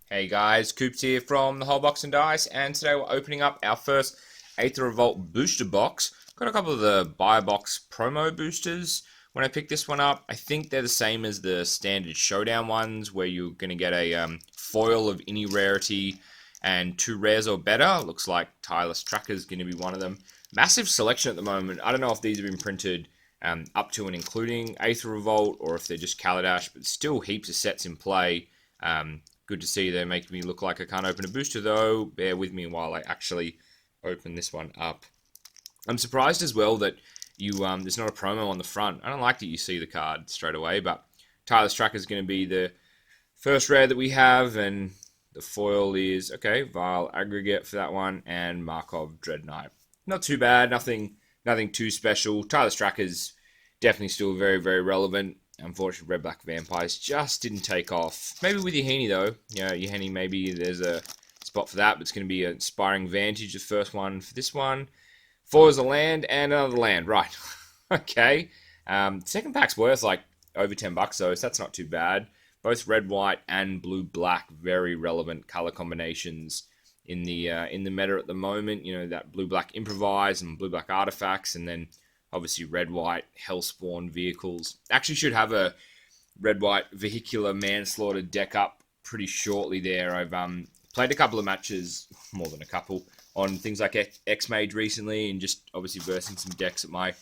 Hey guys, Coops here from the Whole Box and Dice, and today we're opening up our first Aether Revolt booster box. Got a couple of the buy box promo boosters. When I picked this one up, I think they're the same as the standard showdown ones, where you're going to get a foil of any rarity and 2 rares or better. Looks like Tireless Tracker is going to be one of them. Massive selection at the moment. I don't know if these have been printed up to and including Aether Revolt, or if they're just Kaladesh, but still heaps of sets in play. Good to see they're making me look like I can't open a booster though. Bear with me while I actually open this one up. I'm surprised as well that there's not a promo on the front. I don't like that you see the card straight away, but Tireless Tracker is going to be the first rare that we have, and the foil is, okay, Vile Aggregate for that one, and Markov Dread Knight. Not too bad, nothing too special. Tireless Tracker is definitely still very, very relevant. Unfortunately, Red Black Vampires just didn't take off. Maybe with Yahini though. Yeah, Yahini, maybe there's a spot for that, but it's going to be an Inspiring Vantage, the first one for this one. 4 is a land and another land, right. Okay. Second pack's worth like over $10 though, so that's not too bad. Both red, white, and blue, black, very relevant color combinations in the meta at the moment. You know, that blue, black improvise and blue, black artifacts, and then obviously red, white, hellspawn vehicles. Actually should have a red, white vehicular manslaughter deck up pretty shortly there. I've played a couple of matches, more than a couple, on things like X-Mage recently, and just obviously versing some decks at my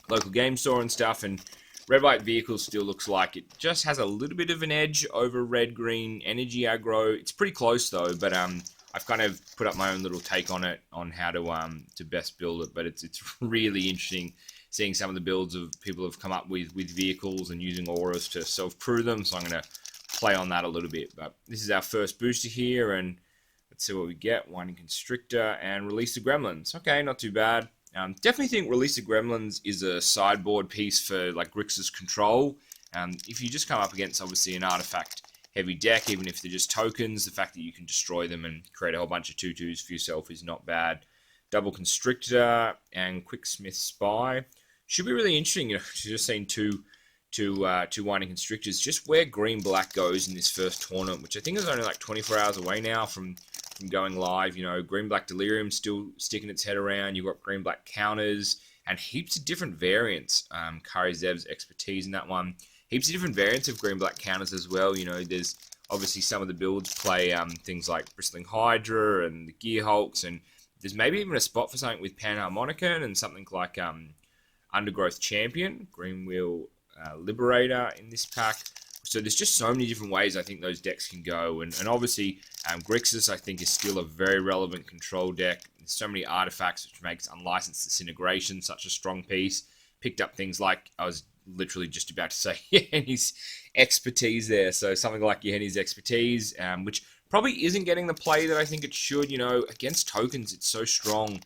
local game store and stuff, and red, white vehicles still looks like it just has a little bit of an edge over red, green energy aggro. It's pretty close though, but I've kind of put up my own little take on it, on how to best build it. But it's really interesting seeing some of the builds of people have come up with vehicles and using auras to self-prove them. So I'm going to play on that a little bit. But this is our first booster here, and let's see what we get. Winding Constrictor and Release the Gremlins. Okay, not too bad. Definitely think Release the Gremlins is a sideboard piece for like Grixis control. If you just come up against obviously an artifact heavy deck, even if they're just tokens, the fact that you can destroy them and create a whole bunch of 2/2s for yourself is not bad. Double Constrictor and Quicksmith Spy should be really interesting. You know, just seen two Winding Constrictors. Just where green black goes in this first tournament, which I think is only like 24 hours away now from going live. You know, green black Delirium still sticking its head around. You've got green black counters and heaps of different variants. Kari Zev's expertise in that one. Heaps of different variants of green black counters as well. You know, there's obviously some of the builds play things like Bristling Hydra and the Gear Hulks, and there's maybe even a spot for something with Panharmonicon and something like Undergrowth Champion, Greenwheel Liberator in this pack. So there's just so many different ways I think those decks can go, and obviously Grixis I think is still a very relevant control deck. There's so many artifacts, which makes Unlicensed Disintegration such a strong piece. Picked up things like, I was literally just about to say Yeheni's expertise there. So something like Yeheni's expertise, which probably isn't getting the play that I think it should. You know, against tokens, it's so strong,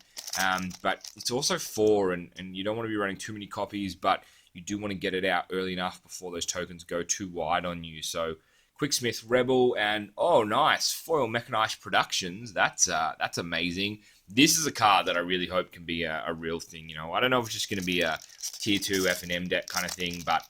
but it's also 4, and you don't want to be running too many copies, but you do want to get it out early enough before those tokens go too wide on you. So Quicksmith Rebel and, oh nice, Foil Mechanized Productions. That's amazing. This is a card that I really hope can be a real thing. You know, I don't know if it's just going to be a tier 2 F&M deck kind of thing, but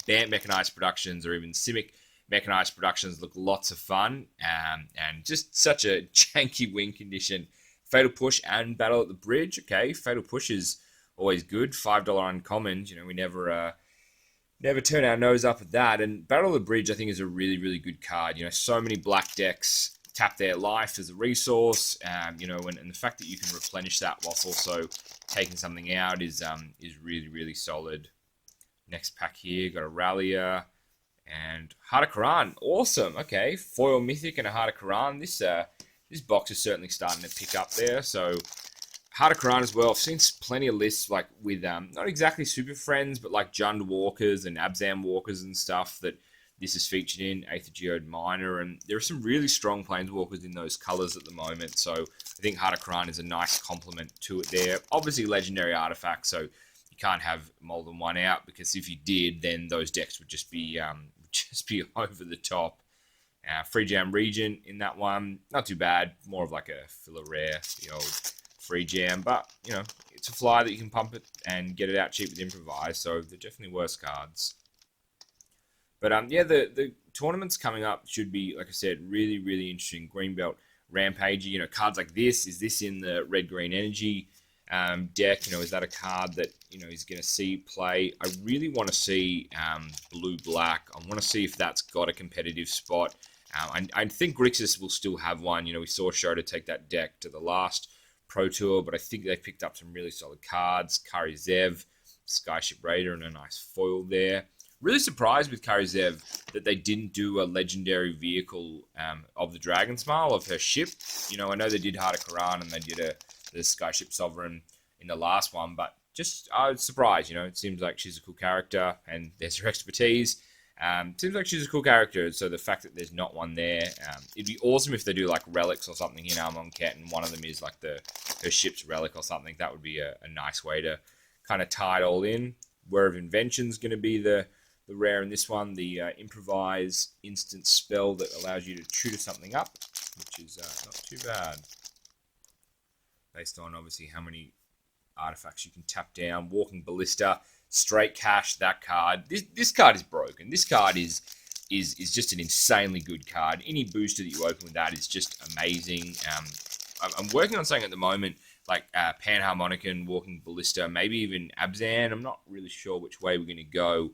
Bant Mechanized Productions or even Simic Mechanized Productions look lots of fun, and just such a janky win condition. Fatal Push and Battle at the Bridge. Okay, Fatal Push is always good. $5 uncommons. You know, we never turn our nose up at that. And Battle of the Bridge, I think, is a really, really good card. You know, so many black decks tap their life as a resource. You know, and the fact that you can replenish that whilst also taking something out is really, really solid. Next pack here, got a Rallier and Heart of Quran. Awesome. Okay, Foil Mythic and a Heart of Quran. This box is certainly starting to pick up there. So Heart of Quran as well. I've seen plenty of lists like with not exactly Super Friends, but like Jund Walkers and Abzan Walkers and stuff that this is featured in. Aether Geode Miner, and there are some really strong Planeswalkers in those colors at the moment. So I think Heart of Quran is a nice complement to it there. Obviously legendary artifact, so you can't have more than one out, because if you did, then those decks would just be over the top. Free Jam Regent in that one, not too bad. More of like a filler rare, the old Free Jam, but you know, it's a flyer that you can pump it and get it out cheap with Improvise, so they're definitely worse cards. But yeah, the tournaments coming up should be, like I said, really, really interesting. Greenbelt Rampage, cards like this. Is this in the red green energy deck? Is that a card that is going to see play? I really want to see blue black. I want to see if that's got a competitive spot. I think Grixis will still have one. We saw Shota take that deck to the last Pro Tour, but I think they picked up some really solid cards. Kari Zev, Skyship Raider, and a nice foil there. Really surprised with Kari Zev that they didn't do a legendary vehicle of the Dragon Smile of her ship. I know they did Heart of Quran and they did the Skyship Sovereign in the last one, but I was surprised. It seems like she's a cool character and there's her expertise. Seems like she's a cool character, so the fact that there's not one there, it'd be awesome if they do like relics or something in Amonkhet, and one of them is like her ship's relic or something. That would be a nice way to kind of tie it all in. Whir of Invention's going to be the rare in this one, the improvise instant spell that allows you to tutor something up, which is not too bad. Based on obviously how many artifacts you can tap down. Walking Ballista, straight cash, that card. This card is broken. This card is just an insanely good card. Any booster that you open with that is just amazing. I'm working on something at the moment, like Panharmonicon, Walking Ballista, maybe even Abzan. I'm not really sure which way we're going to go.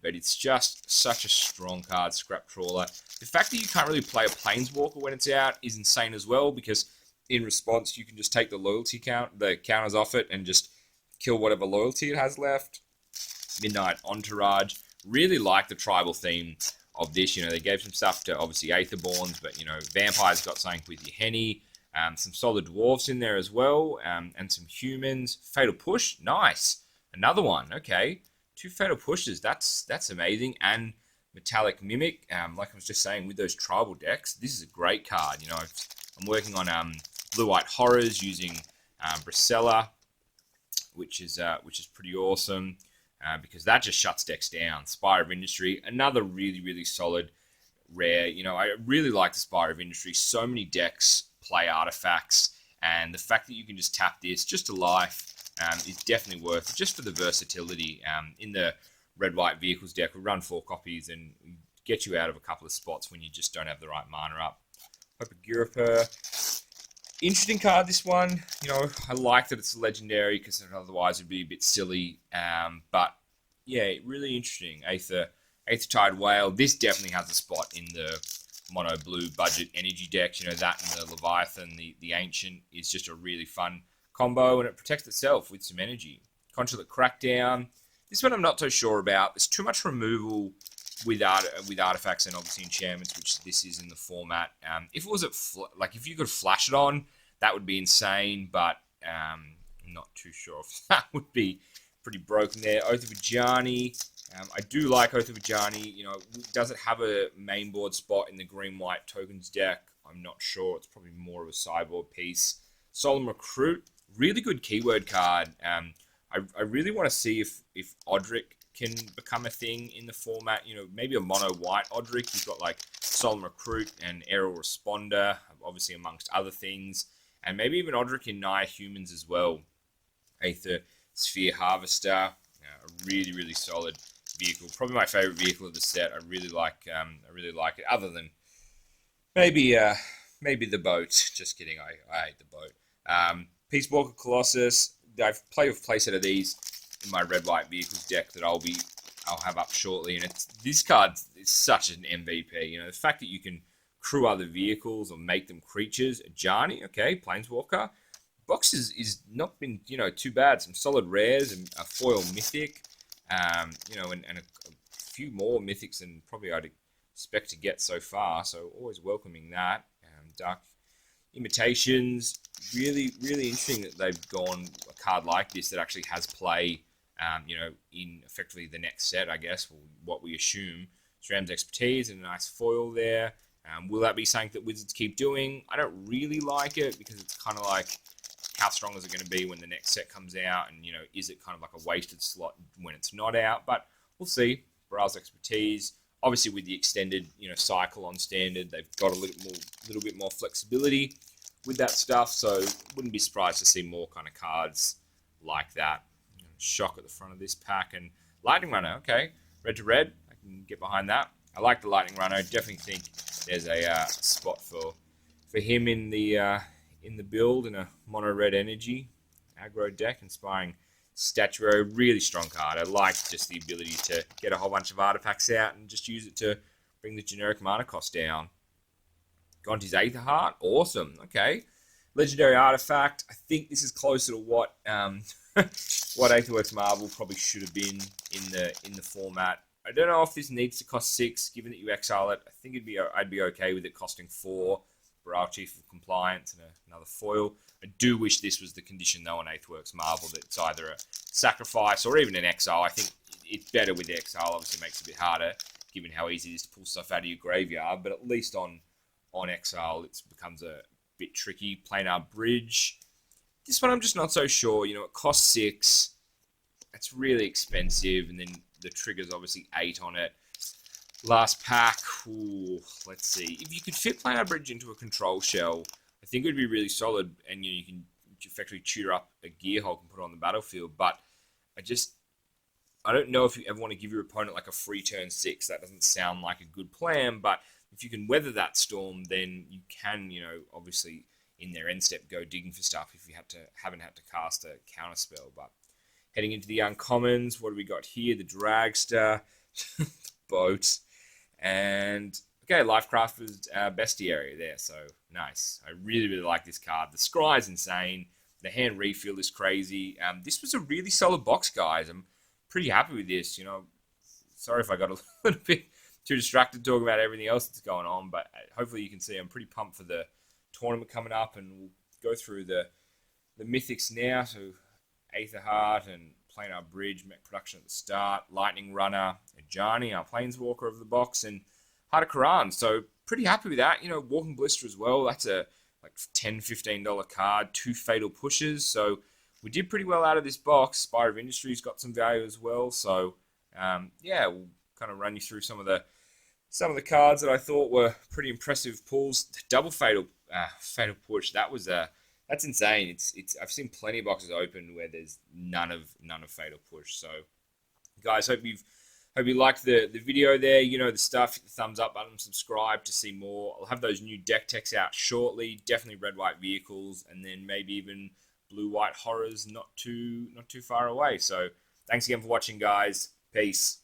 But it's just such a strong card, Scrap Trawler. The fact that you can't really play a Planeswalker when it's out is insane as well, because in response, you can just take the loyalty the counters off it, and just kill whatever loyalty it has left. Midnight Entourage. Really like the tribal theme of this. They gave some stuff to, obviously, Aetherborns, but, Vampires got something with your Henny. Some solid dwarves in there as well, and some humans. Fatal Push, nice. Another one, okay. 2 Fatal Pushes, that's amazing. And Metallic Mimic, like I was just saying, with those tribal decks, this is a great card. I'm working on Blue-White Horrors using Bracella, which is pretty awesome, because that just shuts decks down. Spire of Industry, another really, really solid rare. I really like the Spire of Industry. So many decks play artifacts, and the fact that you can just tap this just to life is definitely worth it, just for the versatility. In the red-white vehicles deck, we run 4 copies and get you out of a couple of spots when you just don't have the right mana up. Hypergiriper. Interesting card, this one. I like that it's legendary, because otherwise it would be a bit silly. But, yeah, really interesting. Aether Tide Whale. This definitely has a spot in the mono blue budget energy decks. That and the Leviathan, the Ancient, is just a really fun combo, and it protects itself with some energy. Consulate Crackdown. This one I'm not so sure about. There's too much removal with artifacts and obviously enchantments, which this is in the format. If it was if you could flash it on, that would be insane, but I'm not too sure if that would be pretty broken there. Oath of Ajani. I do like Oath of Ajani. Does it have a main board spot in the green-white tokens deck? I'm not sure. It's probably more of a sideboard piece. Solemn Recruit. Really good keyword card. I really want to see if Odric can become a thing in the format. Maybe a mono white Odric. You've got like Solemn Recruit and Aerial Responder, obviously amongst other things, and maybe even Odric in Naya Humans as well. Aether Sphere Harvester, a really, really solid vehicle. Probably my favorite vehicle of the set. I really like it. Other than maybe the boat. Just kidding. I hate the boat. Peace Walker Colossus. I've played with a playset of these in my red-white vehicles deck that I'll have up shortly, and this card is such an MVP. The fact that you can crew other vehicles or make them creatures. Ajani, okay, Planeswalker. Box is not been too bad. Some solid rares and a foil mythic, and a few more mythics than probably I'd expect to get so far. So always welcoming that. Dark Imitations. Really, really interesting that they've gone a card like this that actually has play, in effectively the next set, I guess, or what we assume. Shram's Expertise and a nice foil there. Will that be something that Wizards keep doing? I don't really like it, because it's kind of like, how strong is it going to be when the next set comes out? And, is it kind of like a wasted slot when it's not out? But we'll see. Browse Expertise. Obviously, with the extended, cycle on standard, they've got a little bit more flexibility with that stuff, so wouldn't be surprised to see more kind of cards like that. Shock at the front of this pack, and Lightning Runner, okay. Red to red, can get behind that. I like the Lightning Runner. I definitely think there's a spot for him in the build in a mono red energy aggro deck, inspiring statuary. Really strong card. I like just the ability to get a whole bunch of artifacts out and just use it to bring the generic mana cost down. Gonti's Aether Heart, awesome. Okay, legendary artifact. I think this is closer to what what Aetherworks Marvel probably should have been in the format. I don't know if this needs to cost 6, given that you exile it. I think I'd be okay with it costing 4. Baral Chief of Compliance and another foil. I do wish this was the condition though on Aetherworks Marvel, that it's either a sacrifice or even an exile. I think it's better with the exile. Obviously, makes it a bit harder given how easy it is to pull stuff out of your graveyard. But at least on exile, it becomes a bit tricky. Planar Bridge. This one I'm just not so sure. You know, it costs 6. It's really expensive, and then the trigger's obviously 8 on it. Last pack, ooh, let's see. If you could fit Planar Bridge into a control shell, I think it would be really solid, and you can effectively tutor up a Gearhulk and put it on the battlefield. But I don't know if you ever want to give your opponent like a free turn 6. That doesn't sound like a good plan, but if you can weather that storm, then you can, obviously in their end step go digging for stuff if you haven't had to cast a counter spell. But heading into the uncommons, what do we got here? The Dragster, Boat. And, okay, Lifecrafter's bestiary there, so nice. I really, really like this card. The scry is insane. The hand refill is crazy. This was a really solid box, guys. I'm pretty happy with this. Sorry if I got a little bit too distracted talking about everything else that's going on, but hopefully you can see I'm pretty pumped for the tournament coming up, and we'll go through the mythics now. So Aether Heart and Planar Bridge, Mech Production at the start, Lightning Runner, Ajani, our Planeswalker of the box, and Heart of Quran. So pretty happy with that. Walking Blister as well. That's a $10, $15 card, 2 Fatal Pushes. So we did pretty well out of this box. Spire of Industries got some value as well. So yeah, we'll kind of run you through some of the cards that I thought were pretty impressive pulls. Double Fatal Push. That's insane. It's I've seen plenty of boxes open where there's none of Fatal Push. So guys, hope you liked the video there. The stuff. Hit the thumbs up button, subscribe to see more. I'll have those new deck techs out shortly. Definitely red white vehicles, and then maybe even blue white horrors not too far away. So thanks again for watching, guys. Peace.